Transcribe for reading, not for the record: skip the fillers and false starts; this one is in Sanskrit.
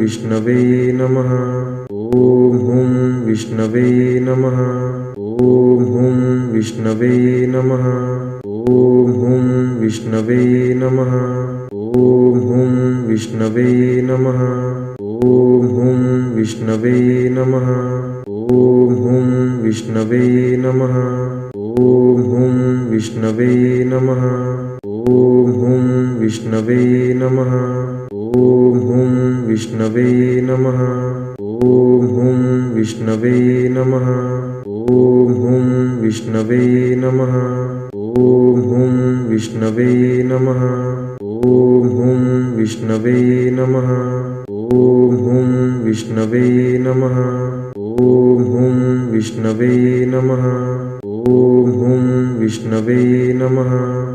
विष्णवे नमः। ॐ हुं विष्णवे नमः। ॐ हुं विष्णवे नमः। ॐ हुं विष्णवे नमः। ॐ हुं विष्णवे नमः। ॐ हुं विष्णवे नमः। ॐ हुं विष्णवे नमः। ॐ हुं विष्णवे नमः। ॐ हुं विष्णवे नमः। ॐ हुं विष्णवे नमः। ॐ हुं विष्णवे नमः। ॐ हुं विष्णवे नमः। ॐ हुं विष्णवे नमः। ॐ हुं विष्णवे नमः। ॐ हुं विष्णवे नमः। ॐ हुं विष्णवे नमः। ॐ हुं विष्णवे नमः।